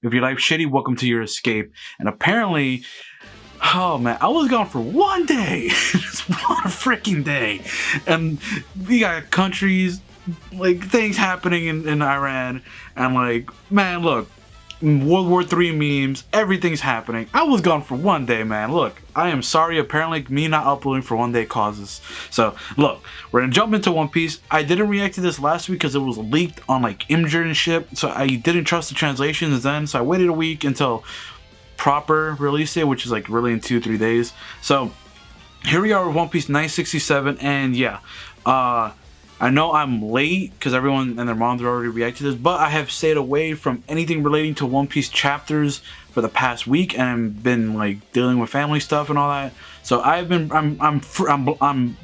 If your life's shitty, welcome to your escape. And apparently, oh man, I was gone for 1 day. Just one freaking day. And we got countries, like things happening in Iran. And like, man, look, World War III memes, everything's happening. I was gone for 1 day, man. Look, I am sorry. Apparently, me not uploading for 1 day causes. So, look, we're gonna jump into One Piece. I didn't react to this last week because it was leaked on like Imgur and shit. So I didn't trust the translations then. So I waited a week until proper release day, which is like really in 2-3 days. So here we are with One Piece 967, and yeah, I know I'm late because everyone and their moms are already reacted to this, but I have stayed away from anything relating to One Piece chapters for the past week, and I've been like dealing with family stuff and all that. So I'm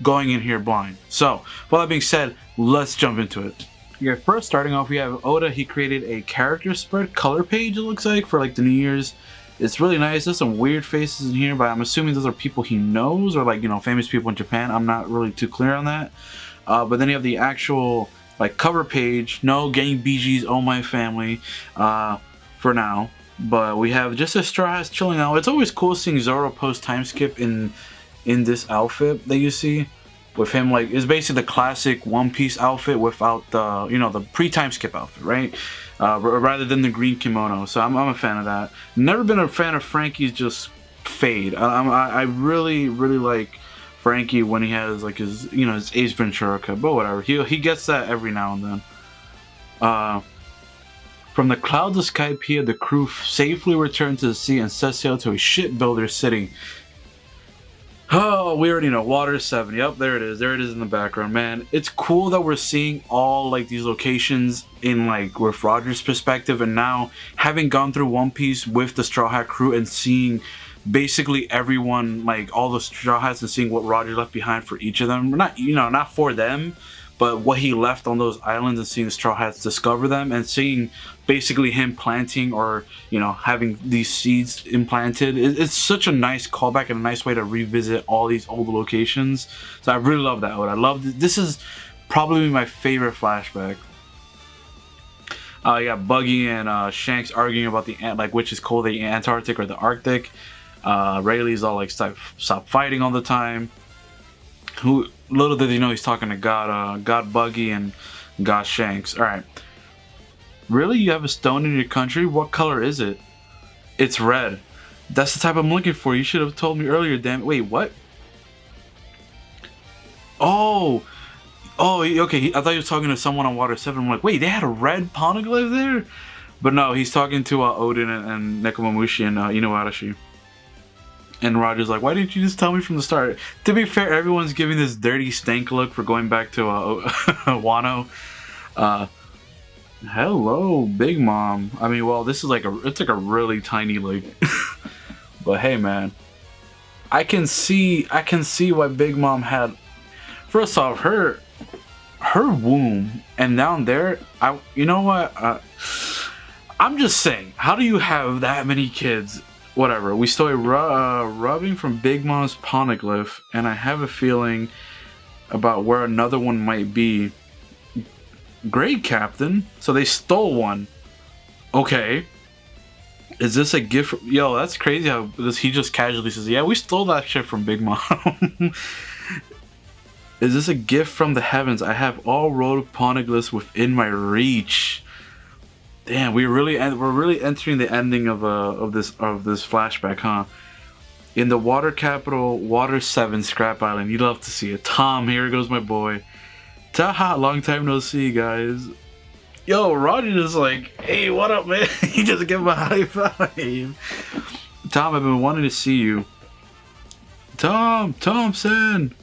going in here blind. So with that being said, let's jump into it. Yeah, first starting off, we have Oda. He created a character spread color page, it looks like, for like the New Year's. It's really nice. There's some weird faces in here, but I'm assuming those are people he knows or like, you know, famous people in Japan. I'm not really too clear on that. But then you have the actual like cover page. No getting BG's Oh My Family for now. But we have just a Straw Hats chilling out. It's always cool seeing Zoro post time skip in this outfit that you see. With him, like, it's basically the classic One Piece outfit without the, you know, the pre-time skip outfit, right? Rather than the green kimono. So I'm a fan of that. Never been a fan of Franky's just fade. I really like Franky when he has like his, you know, his Ace Ventura cut, but whatever. He gets that every now and then. From the clouds of Skypiea, the crew safely returned to the sea and set sail to a shipbuilder city. Oh, we already know. Water 7. Yep, there it is. There it is in the background, man. It's cool that we're seeing all like these locations in like with Roger's perspective, and now having gone through One Piece with the Straw Hat crew and seeing basically everyone, like all the Straw Hats, and seeing what Roger left behind for each of them. Not, you know, not for them, but what he left on those islands, and seeing the Straw Hats discover them, and seeing basically him planting or, you know, having these seeds implanted. It's such a nice callback and a nice way to revisit all these old locations. So I really love that. I love this. Is probably my favorite flashback. Yeah, Buggy and Shanks arguing about the like which is cold, the Antarctic or the Arctic. Rayleigh's all like stop fighting all the time. Who little did he know he's talking to God Buggy and God Shanks. All right. Really? You have a stone in your country? What color is it? It's red. That's the type I'm looking for. You should have told me earlier, damn it. Wait, what? Oh, okay. I thought he was talking to someone on Water 7. I'm like, wait, they had a red poneglyph there? But no, he's talking to Oden and Nekomamushi and Inuarashi. And Roger's like, why didn't you just tell me from the start? To be fair, everyone's giving this dirty stank look for going back to Wano. Hello, Big Mom. I mean, well, this is like it's like a really tiny lake. But hey, man, I can see why Big Mom had. First off, her womb, and down there, you know what? I'm just saying, how do you have that many kids? Whatever. We saw a rubbing from Big Mom's poneglyph, and I have a feeling about where another one might be. Great, Captain. So they stole one. Okay. Is this a gift? Yo, that's crazy how he just casually says, yeah, we stole that shit from Big Mom. Is this a gift from the heavens? I have all road poneglyphs within my reach. Damn, we're really entering the ending of this flashback, huh? In the water capital, Water 7, Scrap Island. You'd love to see it. Tom, here goes my boy. Taha, long time no see, guys. Yo, Roger just like, hey, what up, man? He just gave him a high five. Tom, I've been wanting to see you. Thompson.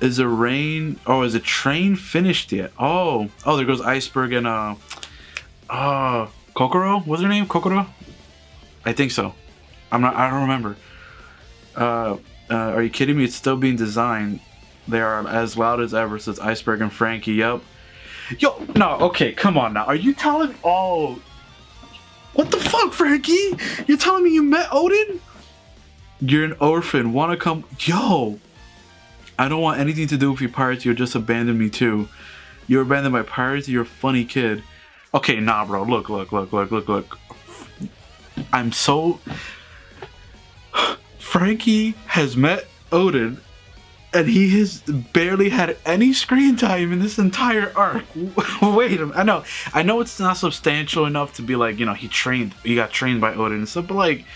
Is the train finished yet? Oh, there goes Iceberg and Kokoro? What's her name? Kokoro? I think so. I don't remember. Are you kidding me? It's still being designed. They are as loud as ever, says Iceberg and Franky. Yup. Yo, no, okay, come on now. Are you telling me? Oh, what the fuck, Franky? You're telling me you met Oden? You're an orphan. Wanna come? Yo, I don't want anything to do with you pirates. You just abandoned me too. You abandoned my pirates. You're a funny kid. Okay, nah, bro. Look. I'm so... Franky has met Oden, and he has barely had any screen time in this entire arc. Wait a minute. I know it's not substantial enough to be like, you know, he got trained by Oden and stuff, but like,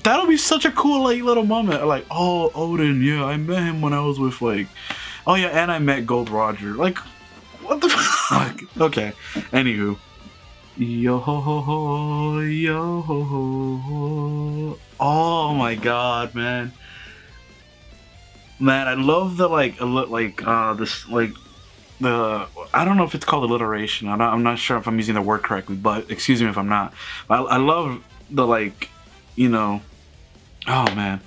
that'll be such a cool like little moment. Like, oh, Oden, yeah, I met him when I was with like, oh yeah, and I met Gold Roger. Like, what the fuck? Okay, anywho. Yo ho ho ho, yo ho ho ho. Oh my god, man. Man, I love the this like the I don't know if it's called alliteration. I'm not sure if I'm using the word correctly, but excuse me if I'm not. I love the like, you know, oh man,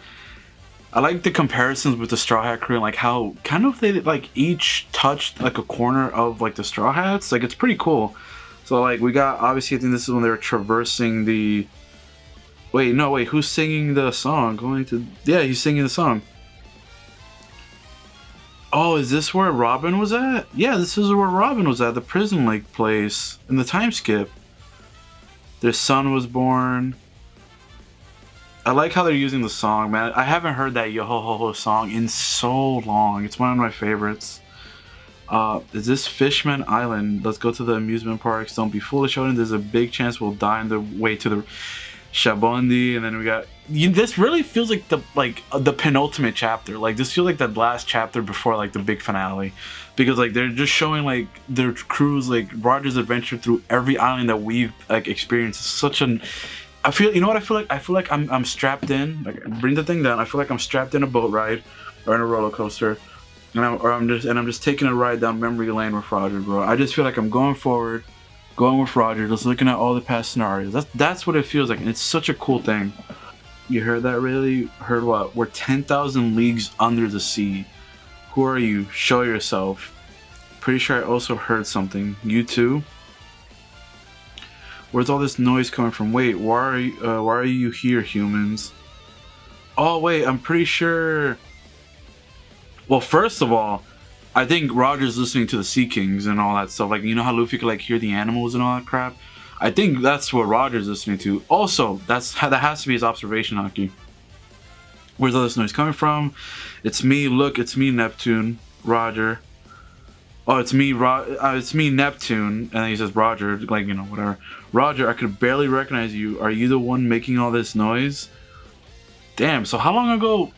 I like the comparisons with the Straw Hat crew and like how kind of they like each touched like a corner of like the Straw Hats. Like it's pretty cool. So like we got obviously I think this is when they were traversing the. Wait, who's singing the song? Yeah, he's singing the song. Oh, is this where Robin was at? Yeah, this is where Robin was at, the prison like place in the time skip. Their son was born. I like how they're using the song, man. I haven't heard that Yo Ho Ho Ho song in so long. It's one of my favorites. Is this Fishman Island? Let's go to the amusement parks. Don't be foolish, Oden. There's a big chance we'll die on the way to the Shabondi, and then we got this really feels like the penultimate chapter. Like this feels like the last chapter before like the big finale, because like they're just showing like their crews like Roger's adventure through every island that we've like experienced. It's such an I feel like I'm strapped in. Like bring the thing down. I feel like I'm strapped in a boat ride or in a roller coaster, and I'm just taking a ride down memory lane with Roger, bro. I just feel like I'm going forward. Going with Roger, just looking at all the past scenarios. That's what it feels like, and it's such a cool thing. You heard that, really? Heard what? We're 10,000 leagues under the sea. Who are you? Show yourself. Pretty sure I also heard something. You too? Where's all this noise coming from? Wait, why are you here, humans? Oh wait, I'm pretty sure. Well, first of all, I think Roger's listening to the Sea Kings and all that stuff. Like, you know how Luffy could like hear the animals and all that crap? I think that's what Roger's listening to. Also, that has to be his observation, Haki. Where's all this noise coming from? It's me. Look, it's me, Neptune. Roger. Oh, it's me, Neptune. And then he says Roger, like, you know, whatever. Roger, I could barely recognize you. Are you the one making all this noise? Damn, so how long ago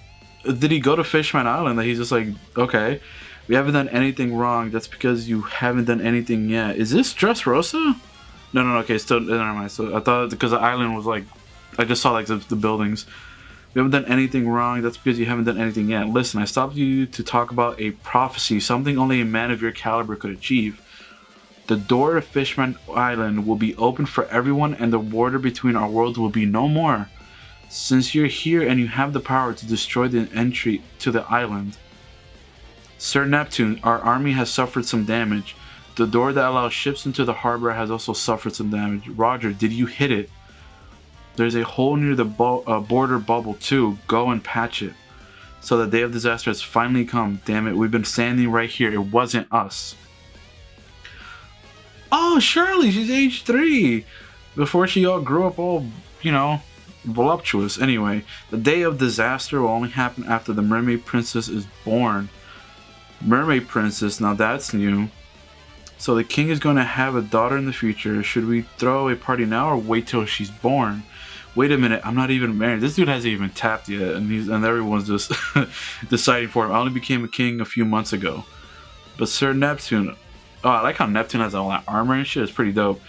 did he go to Fishman Island that he's just like, okay, we haven't done anything wrong. That's because you haven't done anything yet. Is this Dressrosa? No, okay, still, never mind. So I thought because the island was like, I just saw like the buildings. We haven't done anything wrong. That's because you haven't done anything yet. Listen, I stopped you to talk about a prophecy, something only a man of your caliber could achieve. The door to Fishman Island will be open for everyone, and the border between our worlds will be no more. Since you're here and you have the power to destroy the entry to the island, Sir Neptune, our army has suffered some damage. The door that allows ships into the harbor has also suffered some damage. Roger, did you hit it? There's a hole near the border bubble too. Go and patch it. So the day of disaster has finally come. Damn it, we've been standing right here. It wasn't us. Oh, Shirley, she's age 3. Before she all grew up all, you know, voluptuous. Anyway, the day of disaster will only happen after the Mermaid Princess is born. Mermaid Princess, now that's new. So the king is going to have a daughter in the future. Should we throw a party now or wait till she's born? Wait a minute, I'm not even married. This dude hasn't even tapped yet, and everyone's just deciding for him. I only became a king a few months ago. But Sir Neptune, oh, I like how Neptune has all that armor and shit. It's pretty dope.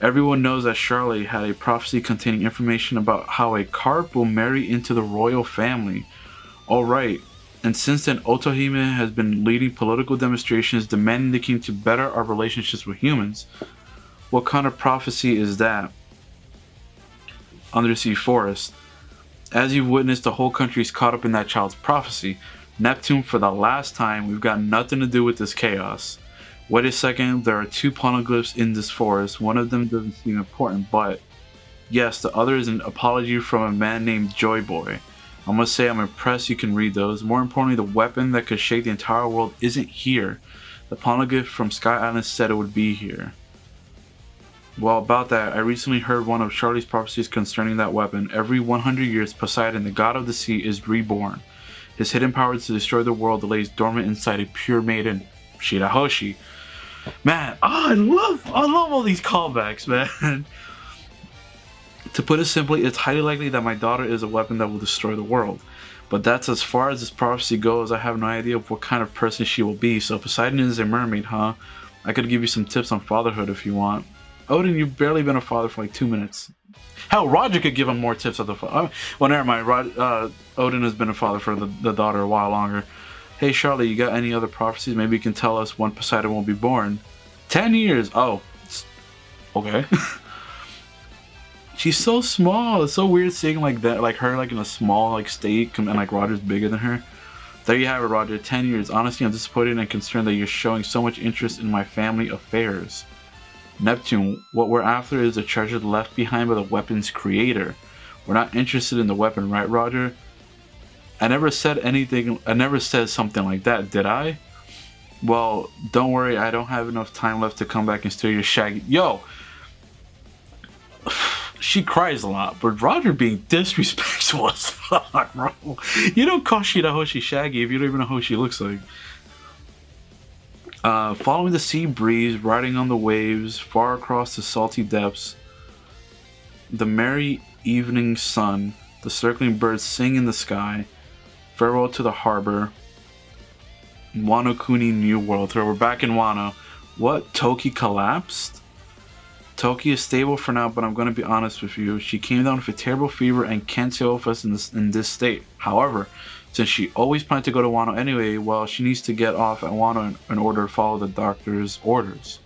Everyone knows that Charlie had a prophecy containing information about how a carp will marry into the royal family. Alright. And since then, Otohime has been leading political demonstrations demanding the king to better our relationships with humans. What kind of prophecy is that? Undersea Forest. As you've witnessed, the whole country is caught up in that child's prophecy. Neptune, for the last time, we've got nothing to do with this chaos. Wait a second, there are 2 poneglyphs in this forest. One of them doesn't seem important, but yes, the other is an apology from a man named Joy Boy. I must say I'm impressed you can read those. More importantly, the weapon that could shake the entire world isn't here. The poneglyph from Sky Island said it would be here. Well, about that, I recently heard one of Charlie's prophecies concerning that weapon. Every 100 years, Poseidon, the god of the sea, is reborn. His hidden power to destroy the world lays dormant inside a pure maiden, Shirahoshi. Man, I love all these callbacks, man. To put it simply, it's highly likely that my daughter is a weapon that will destroy the world. But that's as far as this prophecy goes. I have no idea of what kind of person she will be. So Poseidon is a mermaid, huh? I could give you some tips on fatherhood if you want. Oden, you've barely been a father for like 2 minutes. Hell, Roger could give him more tips of the father. Well, never mind. Oden has been a father for the daughter a while longer. Hey, Charlie, you got any other prophecies? Maybe you can tell us when Poseidon will be born. 10 years. Oh, okay. She's so small. It's so weird seeing like that, like her like in a small like state, and like Roger's bigger than her. There you have it, Roger. 10 years. Honestly, I'm disappointed and concerned that you're showing so much interest in my family affairs. Neptune, what we're after is the treasure left behind by the weapon's creator. We're not interested in the weapon, right, Roger? I never said anything. I never said something like that, did I? Well, don't worry. I don't have enough time left to come back and steal your shaggy. Yo! She cries a lot, but Roger being disrespectful as fuck, bro. You don't call Shirahoshi Shaggy if you don't even know who she looks like. Following the sea breeze, riding on the waves, far across the salty depths, the merry evening sun, the circling birds sing in the sky, farewell to the harbor, Wano Kuni New World. So we're back in Wano. What? Toki collapsed? Toki is stable for now, but I'm going to be honest with you. She came down with a terrible fever and can't stay with us in this state. However, since she always planned to go to Wano anyway, well, she needs to get off at Wano in order to follow the doctor's orders.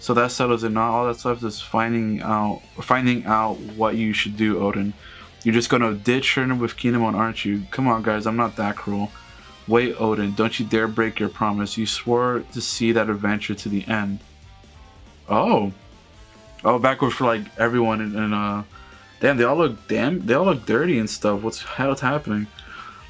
So that settles it. Now all that's left is finding out what you should do, Oden. You're just going to ditch her with Kinemon, aren't you? Come on, guys, I'm not that cruel. Wait, Oden, don't you dare break your promise. You swore to see that adventure to the end. Oh, backward for like everyone and damn, they all look dirty and stuff. What's happening?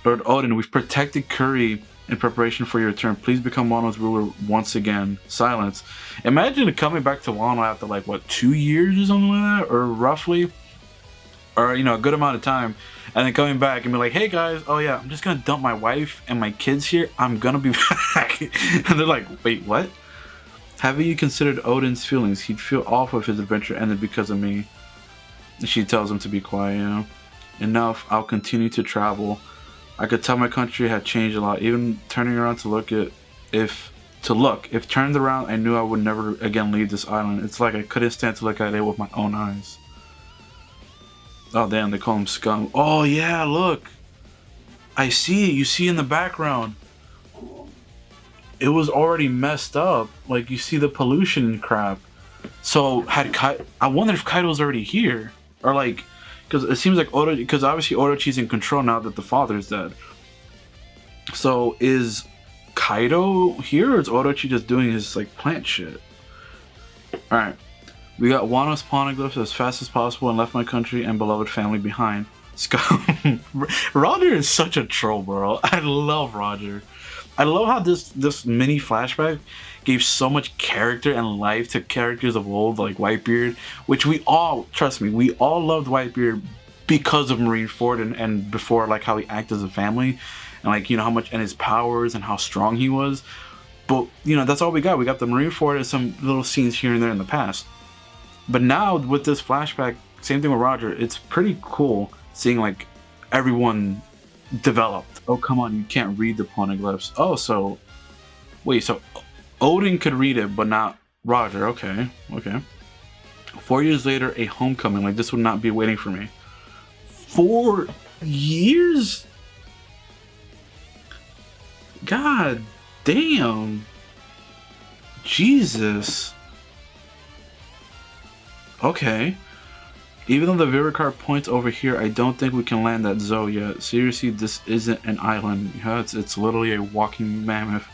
Lord Oden, we've protected Curry in preparation for your return. Please become Wano's ruler once again. Silence. Imagine coming back to Wano after like what, 2 years or something like that, or roughly, or you know, a good amount of time, and then coming back and be like, hey guys, oh yeah, I'm just gonna dump my wife and my kids here. I'm gonna be back. And they're like, wait, what? Haven't you considered Oden's feelings? He'd feel awful if his adventure ended because of me. She tells him to be quiet, you know. Enough, I'll continue to travel. I could tell my country had changed a lot. Even turning around to look if turned around, I knew I would never again leave this island. It's like I couldn't stand to look at it with my own eyes. Oh damn, they call him scum. Oh yeah, look. I see it. You see in the background. It was already messed up. Like you see the pollution and crap. So I wonder if Kaido's already here, or like, because it seems like because obviously Orochi's in control now that the father's dead. So is Kaido here, or is Orochi just doing his like plant shit? All right, we got Wano's poneglyphs as fast as possible and left my country and beloved family behind. Scum. Roger is such a troll, bro. I love Roger. I love how this mini flashback gave so much character and life to characters of old, like Whitebeard, which we all, trust me, we all loved Whitebeard because of Marineford and before, like how he acted as a family, and like, you know, how much, and his powers and how strong he was. But, you know, that's all we got. We got the Marineford and some little scenes here and there in the past. But now with this flashback, same thing with Roger, it's pretty cool seeing like everyone developed. Oh, come on, you can't read the poneglyphs. Oh, so wait, so Oden could read it, but not Roger. Okay. 4 years later, a homecoming. Like, this would not be waiting for me. 4 years? God damn. Jesus. Okay. Even though the Vivicar points over here, I don't think we can land at Zou yet. Seriously, this isn't an island. Yeah, it's literally a walking mammoth.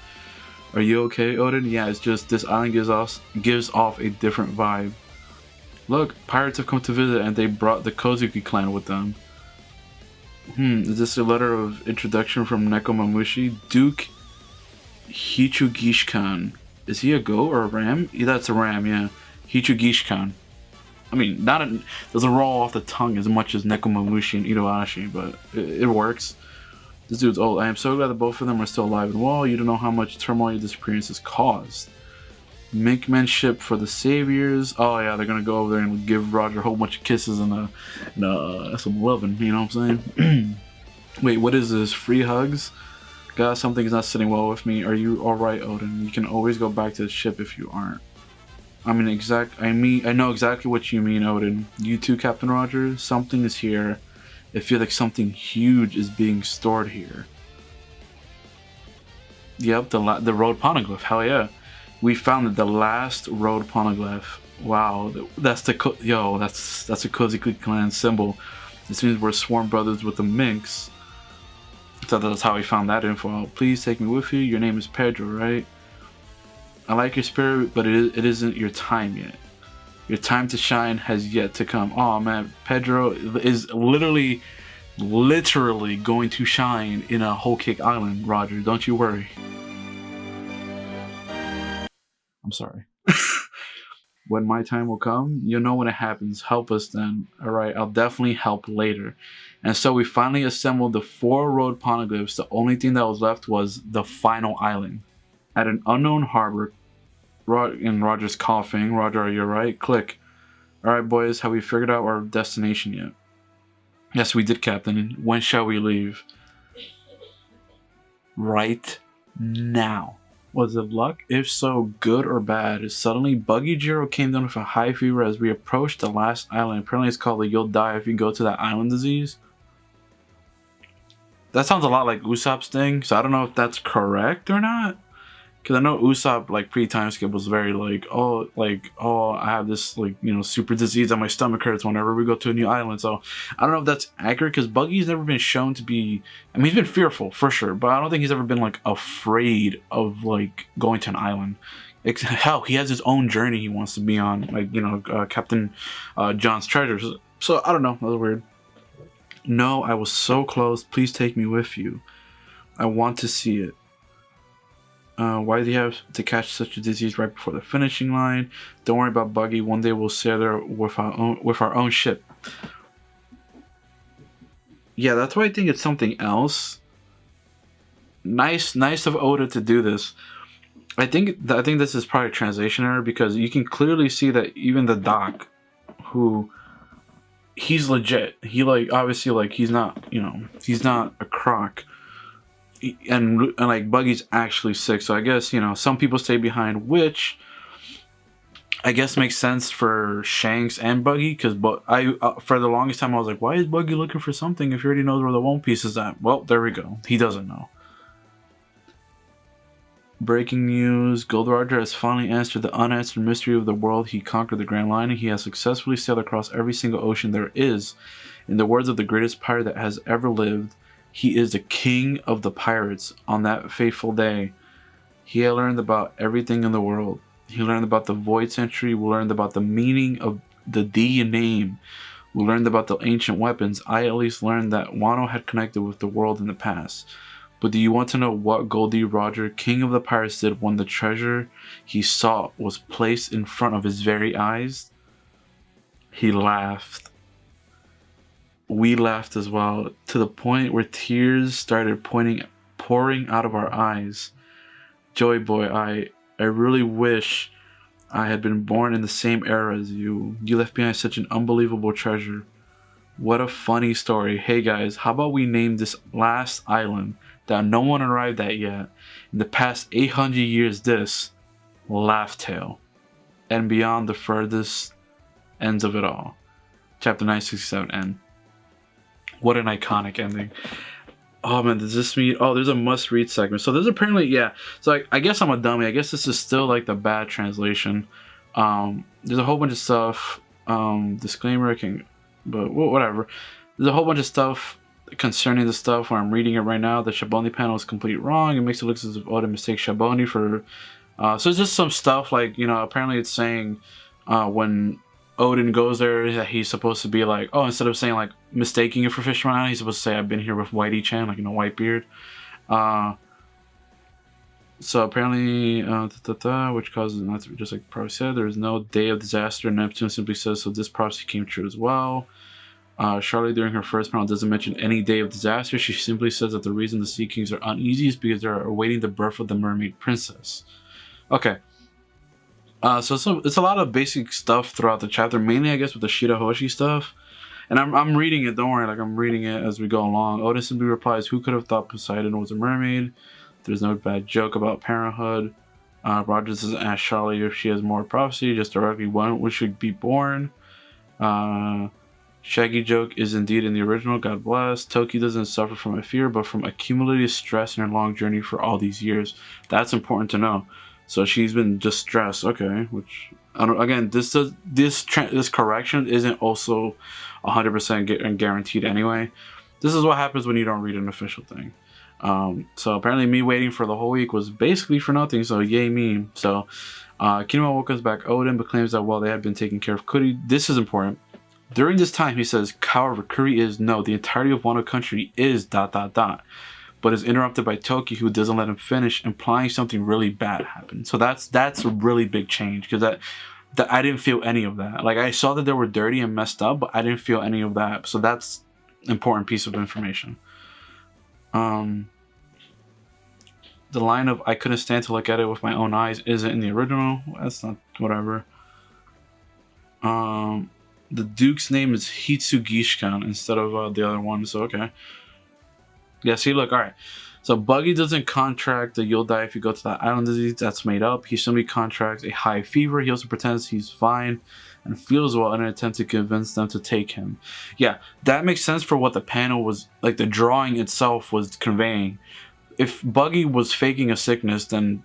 Are you okay, Oden? Yeah, it's just this island gives off a different vibe. Look, pirates have come to visit and they brought the Kozuki clan with them. Is this a letter of introduction from Nekomamushi? Duke Hichugishkan. Is he a goat or a ram? Yeah, that's a ram, yeah. Hichugishkan. I mean, doesn't roll off the tongue as much as Nekomamushi and Itoashi, but it works. This dude's old. I am so glad that both of them are still alive and well. You don't know how much turmoil your disappearance has caused. Minkmanship for the saviors. Oh yeah, they're gonna go over there and give Roger a whole bunch of kisses and some loving. You know what I'm saying? Wait, what is this? Free hugs? God, something's not sitting well with me. Are you all right, Oden? You can always go back to the ship if you aren't. I know exactly what you mean, Oden. You too, Captain Rogers. Something is here. It feels like something huge is being stored here. Yep, the road poneglyph. Hell yeah, we found it. The last road poneglyph. Wow, that's the that's a Cozy Clique clan symbol. This means we're sworn brothers with the minks. So that's how we found that info out. Please take me with you. Your name is Pedro, right? I like your spirit, but it isn't your time yet. Your time to shine has yet to come. Oh man, Pedro is literally going to shine in a Whole Cake Island, Roger. Don't you worry. I'm sorry. When my time will come, you'll know when it happens. Help us then. Alright, I'll definitely help later. And so we finally assembled the 4 road poneglyphs. The only thing that was left was the final island. At an unknown harbor, in Roger's coughing. Roger, are you alright? Click. Alright boys, have we figured out our destination yet? Yes, we did, Captain. When shall we leave? Right now. Was it luck? If so, good or bad? Suddenly, Buggy Jiro came down with a high fever as we approached the last island. Apparently it's called the You'll Die If You Go to That Island disease. That sounds a lot like Usopp's thing, so I don't know if that's correct or not. Because I know Usopp, like, pre-time skip was very like, oh, I have this, like, you know, super disease and my stomach hurts whenever we go to a new island. So I don't know if that's accurate, because Buggy's never been shown to be, I mean, he's been fearful, for sure, but I don't think he's ever been, like, afraid of, like, going to an island. Hell, he has his own journey he wants to be on, like, you know, Captain John's treasures. So I don't know, that was weird. No, I was so close. Please take me with you. I want to see it. Why do you have to catch such a disease right before the finishing line? Don't worry about Buggy. One day we'll sail there with our own ship. Yeah, that's why I think it's something else. Nice of Oda to do this. I think this is probably a translation error, because you can clearly see that even the doc, who he's legit. He, like, obviously, like, he's not, you know, he's not a crock. And like, Buggy's actually sick, so I guess, you know, some people stay behind, which I guess makes sense for Shanks and Buggy, because for the longest time I was like, why is Buggy looking for something if he already knows where the One Piece is at? Well, there we go. He doesn't know. Breaking news: Gold Roger has finally answered the unanswered mystery of the world. He conquered the Grand Line, and he has successfully sailed across every single ocean there is. In the words of the greatest pirate that has ever lived, he is the king of the pirates. On that fateful day, he had learned about everything in the world. He learned about the Void Century. We learned about the meaning of the D name. We learned about the ancient weapons. I at least learned that Wano had connected with the world in the past. But do you want to know what Goldie Roger, king of the pirates, did when the treasure he sought was placed in front of his very eyes? He laughed. We laughed as well, to the point where tears started pouring out of our eyes. Joey boy, I really wish I had been born in the same era as you. You left behind such an unbelievable treasure. What a funny story. Hey guys, how about we name this last island that no one arrived at yet in the past 800 years this Laugh Tale, and beyond the furthest ends of it all. Chapter 967 end. What an iconic ending. Oh man, does this mean... Oh, there's a must-read segment. So there's apparently... Yeah. So I guess I'm a dummy. I guess this is still like the bad translation. There's a whole bunch of stuff. Disclaimer, but whatever. There's a whole bunch of stuff concerning the stuff where I'm reading it right now. The Shaboni panel is completely wrong. It makes it look as if Oda mistakes Shaboni for... so it's just some stuff like, you know, apparently it's saying when Oden goes there, he's supposed to be like, oh, instead of saying like mistaking it for Fisherman, he's supposed to say, I've been here with Whitey Chan, like, you know, Whitebeard. So apparently, which causes not to be just like probably said, there is no day of disaster. Neptune simply says so. This prophecy came true as well. Charlotte, during her first panel, doesn't mention any day of disaster. She simply says that the reason the Sea Kings are uneasy is because they're awaiting the birth of the Mermaid Princess. Okay. So it's a lot of basic stuff throughout the chapter, mainly I guess with the Shirahoshi stuff. And I'm reading it, don't worry, like I'm reading it as we go along. Oden simply replies, who could have thought Poseidon was a mermaid? There's no bad joke about parenthood. Rogers doesn't ask Charlie if she has more prophecy, just directly when should be born. Shaggy joke is indeed in the original, God bless. Toki doesn't suffer from a fear, but from accumulated stress in her long journey for all these years. That's important to know. So she's been distressed, okay, which, I don't, again, this correction isn't also 100% guaranteed anyway. This is what happens when you don't read an official thing. So apparently me waiting for the whole week was basically for nothing, so yay me. So Kinema welcomes back Oden, but claims that while they had been taking care of Kuri, this is important. During this time, he says, however, Kuri is no, the entirety of Wano country is ... but is interrupted by Toki, who doesn't let him finish, implying something really bad happened. So that's a really big change, because that I didn't feel any of that. Like, I saw that they were dirty and messed up, but I didn't feel any of that. So that's an important piece of information. The line of I couldn't stand to look at it with my own eyes isn't in the original. That's not whatever. The Duke's name is Hitsugishkan instead of the other one, so okay. Yeah, see, look, alright. So Buggy doesn't contract the you'll die if you go to that island disease. That's made up. He simply contracts a high fever. He also pretends he's fine and feels well in an attempt to convince them to take him. Yeah, that makes sense for what the panel was, like the drawing itself was conveying. If Buggy was faking a sickness, then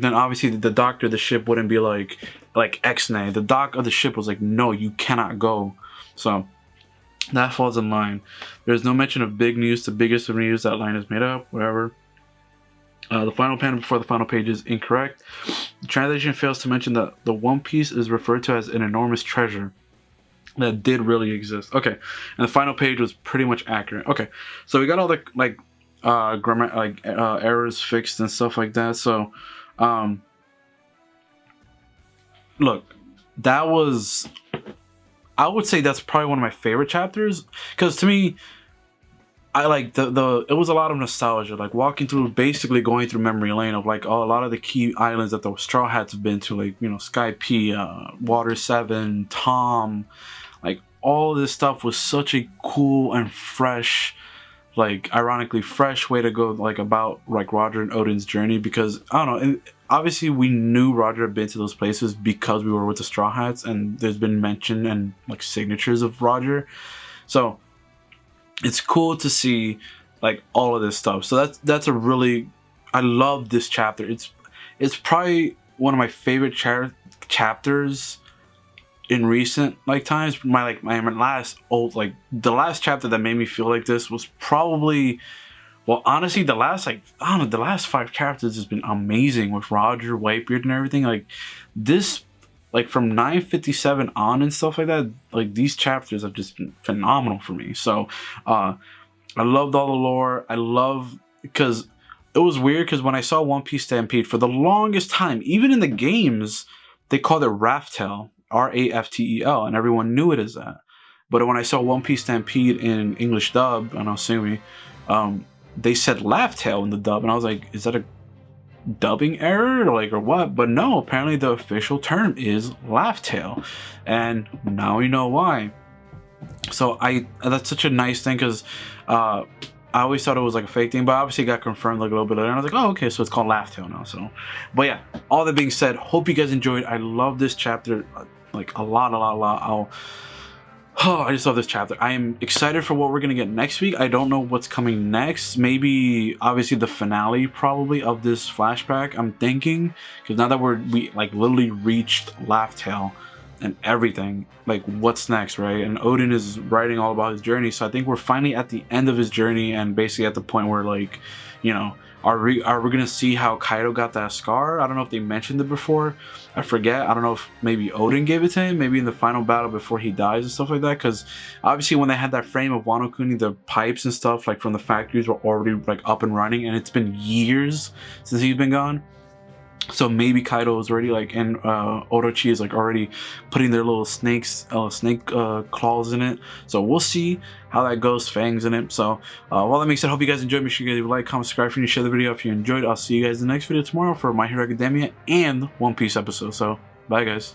obviously the doctor of the ship wouldn't be like X-Nay. The doc of the ship was like, no, you cannot go. So that falls in line. There's no mention of big news to biggest of news. That line is made up, whatever. The final panel before the final page is incorrect. The translation fails to mention that the One Piece is referred to as an enormous treasure that did really exist. Okay, and the final page was pretty much accurate. Okay, so we got all the grammar errors fixed and stuff like that. So look, that was, I would say that's probably one of my favorite chapters, because to me, I like it was a lot of nostalgia, like walking through, basically going through memory lane of like a lot of the key islands that the Straw Hats have been to, like, you know, Sky P, Water 7, Tom, like all this stuff was such a cool and fresh, like ironically fresh way to go like about like Roger and Oden's journey, because I don't know, and obviously we knew Roger had been to those places because we were with the Straw Hats, and there's been mention and like signatures of Roger, so it's cool to see like all of this stuff. So that's a really, I love this chapter. It's probably one of my favorite chapters in recent like times. My last the last chapter that made me feel like this was probably, well, honestly, the last the last 5 chapters has been amazing with Roger, Whitebeard, and everything. Like this, like from 957 on and stuff like that, like these chapters have just been phenomenal for me. So I loved all the lore. I love, because it was weird, because when I saw One Piece Stampede, for the longest time, even in the games, they called it Raftel, Raftel, and everyone knew it as that. But when I saw One Piece Stampede in English dub, I know Sumi, they said Laugh-Tail in the dub, and I was like, is that a dubbing error or what? But no, apparently the official term is Laugh-Tail, and now we know why. So that's such a nice thing, because I always thought it was like a fake thing, but obviously it got confirmed like a little bit later, and I was like, oh, okay, so it's called Laugh-Tail now. So, but yeah, all that being said, hope you guys enjoyed. I love this chapter like a lot. I just love this chapter. I am excited for what we're gonna get next week. I don't know what's coming next. Maybe obviously the finale probably of this flashback, I'm thinking, because now that we like literally reached Laugh-Tail and everything, like what's next, right? And Oden is writing all about his journey, so I think we're finally at the end of his journey, and basically at the point where, like, you know, Are we gonna see how Kaido got that scar? I don't know if they mentioned it before. I forget. I don't know if maybe Oden gave it to him, maybe in the final battle before he dies and stuff like that. Because obviously when they had that frame of Wano Kuni, the pipes and stuff like from the factories were already like up and running, and it's been years since he's been gone. So maybe Kaido is already like, and Orochi is like already putting their little snake claws in it. So we'll see how that goes, fangs in it. So well, that makes it. Hope you guys enjoyed. Make sure you guys leave a like, comment, subscribe, and share the video if you enjoyed. I'll see you guys in the next video tomorrow for My Hero Academia and One Piece episode. So bye guys.